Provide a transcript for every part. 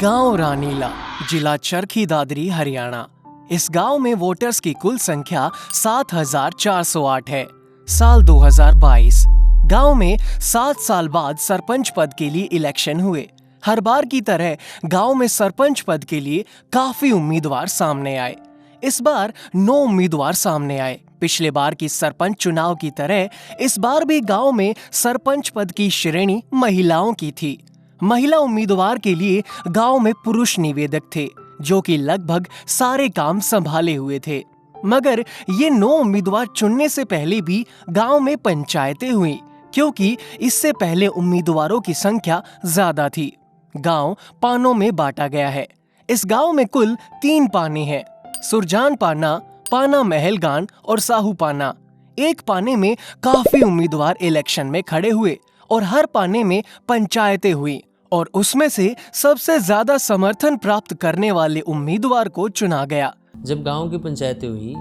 गांव रानीला, जिला चरखी दादरी, हरियाणा। इस गांव में वोटर्स की कुल संख्या 7,408 है। साल 2022। गांव में 7 साल बाद सरपंच पद के लिए इलेक्शन हुए। हर बार की तरह गांव में सरपंच पद के लिए काफी उम्मीदवार सामने आए। इस बार 9 उम्मीदवार सामने आए। पिछले बार की सरपंच चुनाव की तरह इस बार भी गांव में सरपंच पद की श्रेणी महिलाओं की थी। महिला उम्मीदवार के लिए गांव में पुरुष निवेदक थे, जो कि लगभग सारे काम संभाले हुए थे। मगर ये 9 उम्मीदवार चुनने से पहले भी गांव में पंचायतें हुई, क्योंकि इससे पहले उम्मीदवारों की संख्या ज्यादा थी। गांव पानों में बांटा गया है। इस गांव में कुल 3 पाने हैं: सुरजान पाना, पाना महलगान और साहू पाना। एक पाने में काफी उम्मीदवार इलेक्शन में खड़े हुए और हर पाने में पंचायतें हुई और उसमें से सबसे ज्यादा समर्थन प्राप्त करने वाले उम्मीदवार को चुना गया। जब गांव की पंचायतें हुई,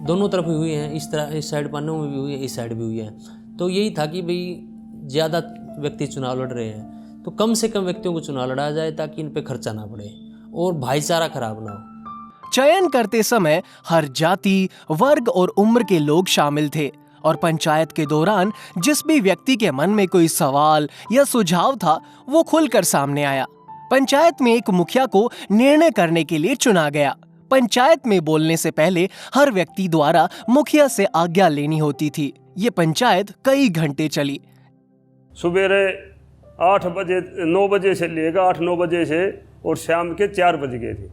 दोनों तरफ हुई हैं, इस तरह इस साइड पानों में भी हुई है, इस साइड भी हुई है, तो यही था कि भाई ज़्यादा व्यक्ति चुनाव लड़ रहे हैं तो कम से कम व्यक्तियों को चुनाव लड़ा जाए, ताकि इन पे खर्चा ना पड़े और भाईचारा खराब ना हो। चयन करते समय हर जाति, वर्ग और उम्र के लोग शामिल थे और पंचायत के दौरान जिस भी व्यक्ति के मन में कोई सवाल या सुझाव था, वो खुलकर सामने आया। पंचायत में एक मुखिया को निर्णय करने के लिए चुना गया। पंचायत में बोलने से पहले हर व्यक्ति द्वारा मुखिया से आज्ञा लेनी होती थी। ये पंचायत कई घंटे चली। सुबेरे 9 बजे से लेकर 8-9 बजे से और शाम के 4 बज गए थे।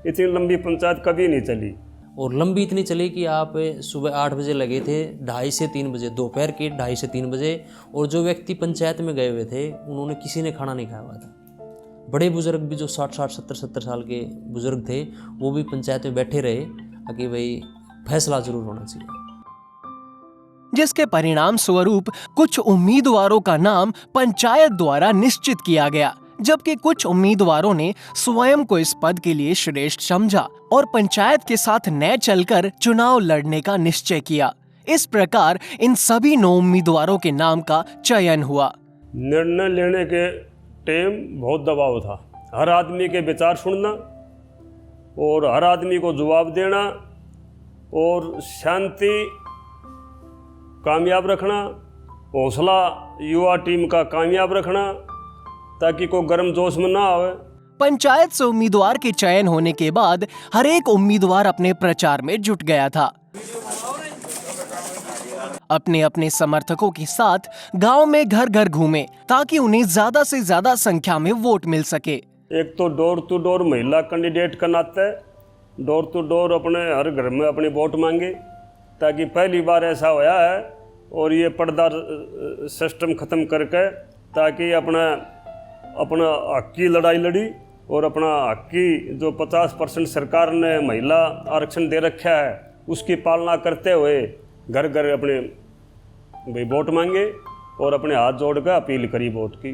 इतनी लंबी पंचायत कभी नहीं चली। और लंबी इतनी चली कि आप सुबह 8 बजे लगे थे, 2:30 से 3 बजे, दोपहर के 2:30 से 3 बजे। और जो व्यक्ति पंचायत में गए हुए थे, उन्होंने किसी ने खाना नहीं खाया हुआ था। बड़े बुजुर्ग भी जो 60-60, 70-70 साल के बुजुर्ग थे, वो भी पंचायत में बैठे रहे कि भाई फैसला जरूर होना चाहिए। जिसके परिणाम स्वरूप कुछ उम्मीदवारों का नाम पंचायत द्वारा निश्चित किया गया, जबकि कुछ उम्मीदवारों ने स्वयं को इस पद के लिए श्रेष्ठ समझा और पंचायत के साथ न चलकर चुनाव लड़ने का निश्चय किया। इस प्रकार इन सभी 9 उम्मीदवारों के नाम का चयन हुआ। निर्णय लेने के टाइम बहुत दबाव था। हर आदमी के विचार सुनना और हर आदमी को जवाब देना और शांति कामयाब रखना, हौसला युवा टीम का कामयाब रखना, ताकि कोई गर्म जोश में ना आवे। पंचायत से उम्मीदवार के चयन होने के बाद हर एक उम्मीदवार अपने प्रचार में जुट गया था। अपने अपने समर्थकों के साथ गांव में घर घर घूमे, ताकि उन्हें ज्यादा से ज्यादा संख्या में वोट मिल सके। एक तो डोर टू डोर महिला कैंडिडेट का नाते डोर टू डोर अपने हर घर में अपने वोट मांगे, ताकि पहली बार ऐसा होया है। और ये पर्दा सिस्टम ख़त्म करके ताकि अपना हक की लड़ाई लड़ी और अपना हक की जो 50% सरकार ने महिला आरक्षण दे रखा है, उसकी पालना करते हुए घर घर अपने भाई वोट मांगे और अपने हाथ जोड़ कर अपील करी वोट की।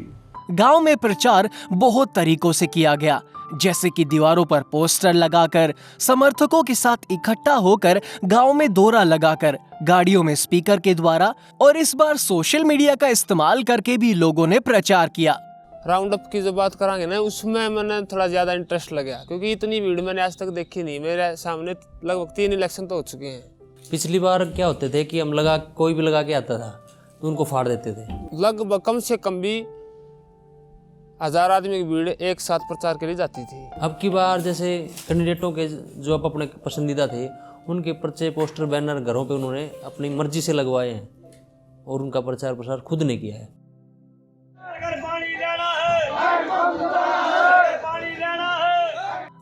गांव में प्रचार बहुत तरीकों से किया गया, जैसे कि दीवारों पर पोस्टर लगाकर, समर्थकों के साथ इकट्ठा होकर, गांव में दौरा लगाकर, गाड़ियों में स्पीकर के द्वारा और इस बार सोशल मीडिया का इस्तेमाल करके भी लोगों ने प्रचार किया। राउंड अप की जो बात करांगे ना, उसमें मैंने थोड़ा ज़्यादा इंटरेस्ट लगा, क्योंकि इतनी भीड़ मैंने आज तक देखी नहीं। मेरे सामने लगभग 3 इलेक्शन तो हो चुके हैं। पिछली बार क्या होते थे कि हम कोई भी लगा के आता था तो उनको फाड़ देते थे। लगभग कम से कम भी 1000 आदमी की भीड़ एक साथ प्रचार के लिए जाती थी। अब की बार जैसे कैंडिडेटों के जो अपने पसंदीदा थे, उनके पर्चे, पोस्टर, बैनर घरों पे उन्होंने अपनी मर्जी से लगवाए हैं और उनका प्रचार प्रसार खुद ने किया है।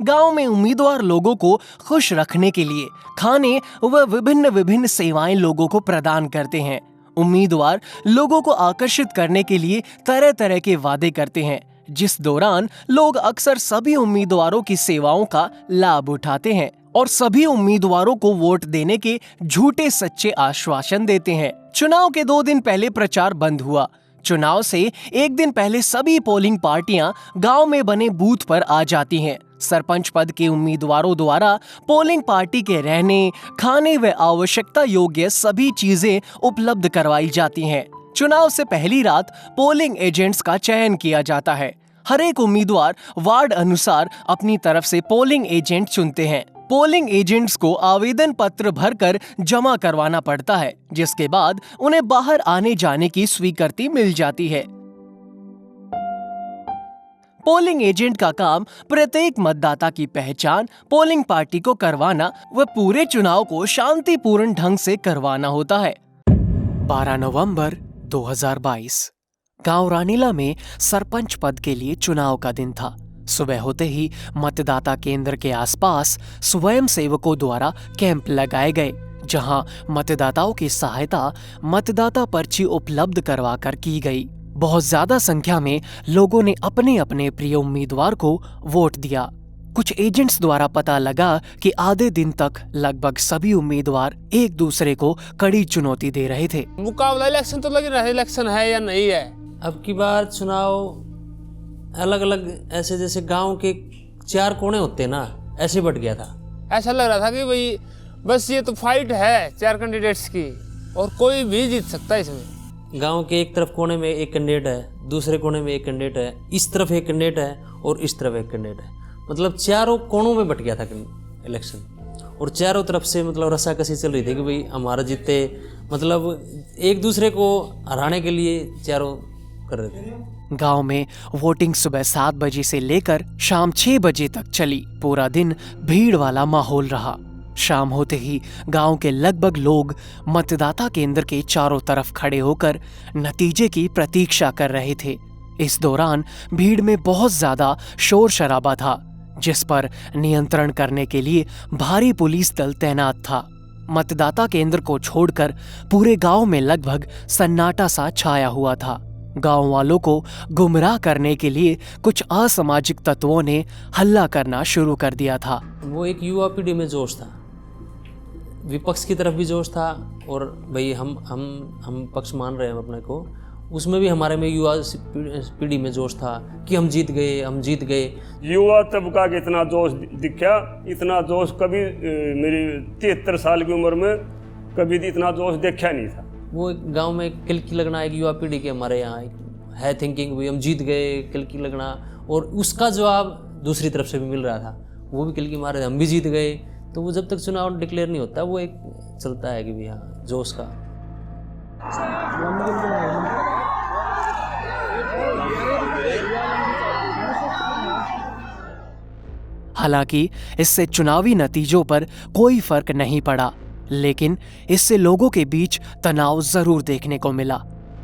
गांव में उम्मीदवार लोगों को खुश रखने के लिए खाने व विभिन्न सेवाएं लोगों को प्रदान करते हैं। उम्मीदवार लोगों को आकर्षित करने के लिए तरह तरह के वादे करते हैं, जिस दौरान लोग अक्सर सभी उम्मीदवारों की सेवाओं का लाभ उठाते हैं और सभी उम्मीदवारों को वोट देने के झूठे सच्चे आश्वासन देते हैं। चुनाव के 2 दिन पहले प्रचार बंद हुआ। चुनाव से 1 दिन पहले सभी पोलिंग पार्टियां गांव में बने बूथ पर आ जाती हैं। सरपंच पद के उम्मीदवारों द्वारा पोलिंग पार्टी के रहने, खाने व आवश्यकता योग्य सभी चीजें उपलब्ध करवाई जाती हैं। चुनाव से पहली रात पोलिंग एजेंट्स का चयन किया जाता है। हर एक उम्मीदवार वार्ड अनुसार अपनी तरफ से पोलिंग एजेंट चुनते हैं। पोलिंग एजेंट्स को आवेदन पत्र भरकर जमा करवाना पड़ता है, जिसके बाद उन्हें बाहर आने जाने की स्वीकृति मिल जाती है। पोलिंग एजेंट का काम प्रत्येक मतदाता की पहचान, पोलिंग पार्टी को करवाना व पूरे चुनाव को शांतिपूर्ण ढंग से करवाना होता है। 12 नवंबर 2022 गांव रानीला में सरपंच पद के लिए चुनाव का दिन था। सुबह होते ही मतदाता केंद्र के आसपास स्वयं सेवकों द्वारा कैंप लगाए गए, जहां मतदाताओं की सहायता मतदाता पर्ची उपलब्ध करवाकर की गई। बहुत ज्यादा संख्या में लोगों ने अपने अपने प्रिय उम्मीदवार को वोट दिया। कुछ एजेंट्स द्वारा पता लगा कि आधे दिन तक लगभग सभी उम्मीदवार एक दूसरे को कड़ी चुनौती दे रहे थे। मुकाबला इलेक्शन तो लग रहा है, इलेक्शन है या नहीं है। अब की बार चुनाव अलग अलग ऐसे जैसे गांव के 4 कोने होते ना, ऐसे बट गया था। ऐसा लग रहा था कि भाई बस ये तो फाइट है 4 कैंडिडेट्स की और कोई भी जीत सकता है इसमें। गांव के एक तरफ कोने में एक कैंडिडेट है, दूसरे कोने में एक कैंडिडेट है, इस तरफ एक कैंडिडेट है और इस तरफ एक कैंडिडेट है। मतलब चारों कोनों में बट गया था इलेक्शन और चारों तरफ से मतलब रस्साकसी चल रही थी कि भाई हमारा जीते, मतलब एक दूसरे को हराने के लिए चारों कर रहे थे। गांव में वोटिंग सुबह 7 बजे से लेकर शाम 6 बजे तक चली। पूरा दिन भीड़ वाला माहौल रहा। शाम होते ही गांव के लगभग लोग मतदाता केंद्र के चारों तरफ खड़े होकर नतीजे की प्रतीक्षा कर रहे थे। इस दौरान भीड़ में बहुत ज्यादा शोर शराबा था, जिस पर नियंत्रण करने के लिए भारी पुलिस दल तैनात था। मतदाता केंद्र को छोड़कर पूरे गांव में लगभग सन्नाटा सा छाया हुआ था। गांव वालों को गुमराह करने के लिए कुछ असामाजिक तत्वों ने हल्ला करना शुरू कर दिया था। वो एक युवा पीढ़ी में जोश था, विपक्ष की तरफ भी जोश था और भाई हम पक्ष मान रहे हैं अपने को, उसमें भी हमारे में युवा पीढ़ी में जोश था कि हम जीत गए। युवा तबका का इतना जोश दिखा, इतना जोश कभी मेरी 73 साल की उम्र में कभी इतना जोश देखा नहीं था। वो एक गांव में किलकी लगना एक युवा पीढ़ी के हमारे यहाँ है थिंकिंग, भाई हम जीत गए, किलकी लगना, और उसका जवाब दूसरी तरफ से भी मिल रहा था, वो भी किलकी मार रहे थे, हम भी जीत गए। तो वो जब तक चुनाव डिक्लेयर नहीं होता वो एक चलता है कि भाई हाँ जोश का। हालांकि इससे चुनावी नतीजों पर कोई फर्क नहीं पड़ा, लेकिन इससे लोगों के बीच तनाव जरूर देखने को मिला।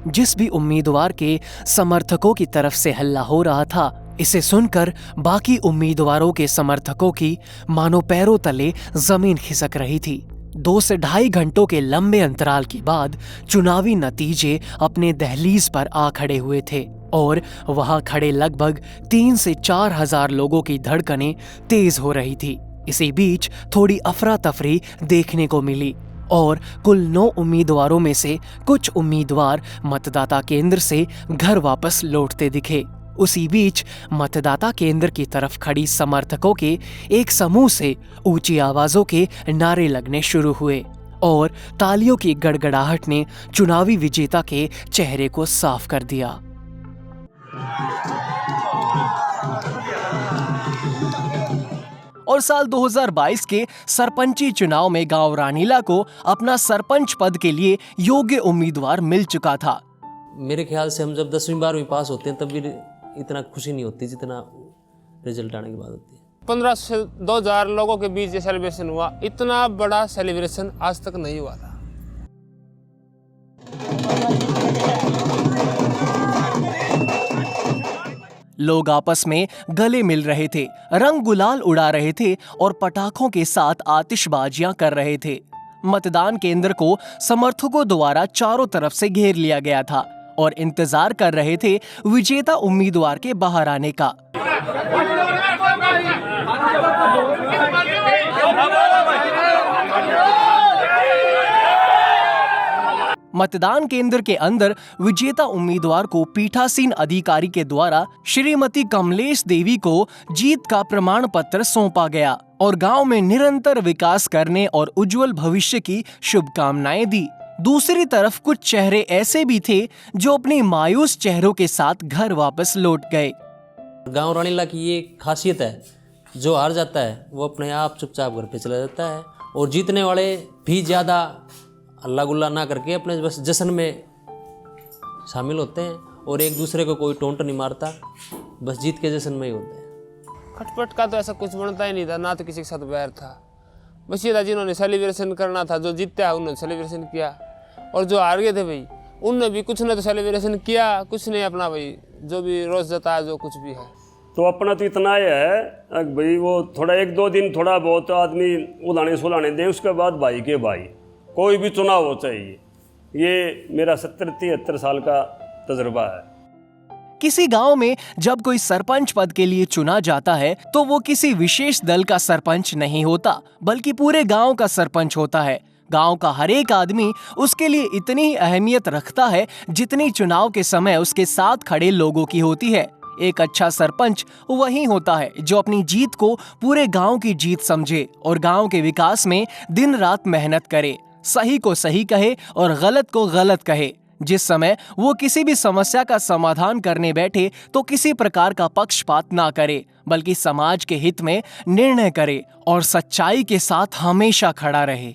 जिस भी उम्मीदवार के समर्थकों की तरफ से हल्ला हो रहा था, इसे सुनकर बाकी उम्मीदवारों के समर्थकों की मानो पैरों तले जमीन खिसक रही थी। 2 से ढाई घंटों के लंबे अंतराल के बाद चुनावी नतीजे अपने दहलीज पर आ खड़े हुए थे और वहां खड़े लगभग 3 से 4 हजार लोगों की धड़कनें तेज हो रही थी। इसी बीच थोड़ी अफरा तफरी देखने को मिली और कुल 9 उम्मीदवारों में से कुछ उम्मीदवार मतदाता केंद्र से घर वापस लौटते दिखे। उसी बीच मतदाता केंद्र की तरफ खड़ी समर्थकों के एक समूह से ऊंची आवाजों के नारे लगने शुरू हुए और तालियों की गड़गड़ाहट ने चुनावी विजेता के चेहरे को साफ कर दिया। और साल 2022 के सरपंची चुनाव में गांव रानीला को अपना सरपंच पद के लिए योग्य उम्मीदवार मिल चुका था। मेरे ख्याल से हम जब 10वीं 12वीं पास होते हैं तब भी इतना खुशी नहीं होती जितना रिजल्ट आने के बाद होती है। 15 से 2000 लोगों के बीच ये सेलिब्रेशन हुआ, इतना बड़ा सेलिब्रेशन आज तक नहीं हुआ था। लोग आपस में गले मिल रहे थे, रंग गुलाल उड़ा रहे थे और पटाखों के साथ आतिशबाजियां कर रहे थे। मतदान केंद्र को समर्थकों द्वारा चारों तरफ से घेर लिया गया था और इंतजार कर रहे थे विजेता उम्मीदवार के बाहर आने का। मतदान केंद्र के अंदर विजेता उम्मीदवार को पीठासीन अधिकारी के द्वारा श्रीमती कमलेश देवी को जीत का प्रमाण पत्र सौंपा गया और गांव में निरंतर विकास करने और उज्जवल भविष्य की शुभकामनाएं दी। दूसरी तरफ कुछ चेहरे ऐसे भी थे जो अपने मायूस चेहरों के साथ घर वापस लौट गए। गांव रानीला की ये खासियत है, जो हार जाता है वो अपने आप चुपचाप घर पे चला जाता है, और जीतने वाले भी ज़्यादा हल्ला गुल्ला ना करके अपने बस जश्न में शामिल होते हैं, और एक दूसरे को कोई टोंट नहीं मारता, बस जीत के जश्न में ही होते हैं। खटपट का तो ऐसा कुछ बनता ही नहीं था, ना तो किसी के साथ बैर था। बस ये था जिन्होंने सेलिब्रेशन करना था, जो जीता उन्होंने सेलिब्रेशन किया, और जो हार गए थे भाई उनने भी कुछ ने तो सेलिब्रेशन किया, कुछ ने अपना भाई जो भी रोज जताया जो कुछ भी है। तो अपना तो इतना ही है भाई, वो थोड़ा 1-2 दिन थोड़ा बहुत आदमी उलाने सुलाने दे, उसके बाद भाई के भाई कोई भी चुनाव हो चाहिए। ये मेरा 70-73 साल का तजुर्बा है। किसी गांव में जब कोई सरपंच पद के लिए चुना जाता है तो वो किसी विशेष दल का सरपंच नहीं होता, बल्कि पूरे गांव का सरपंच होता है। गांव का हर एक आदमी उसके लिए इतनी ही अहमियत रखता है जितनी चुनाव के समय उसके साथ खड़े लोगों की होती है। एक अच्छा सरपंच वही होता है जो अपनी जीत को पूरे गांव की जीत समझे और गांव के विकास में दिन रात मेहनत करे, सही को सही कहे और गलत को गलत कहे। जिस समय वो किसी भी समस्या का समाधान करने बैठे तो किसी प्रकार का पक्षपात ना करे, बल्कि समाज के हित में निर्णय करे और सच्चाई के साथ हमेशा खड़ा रहे।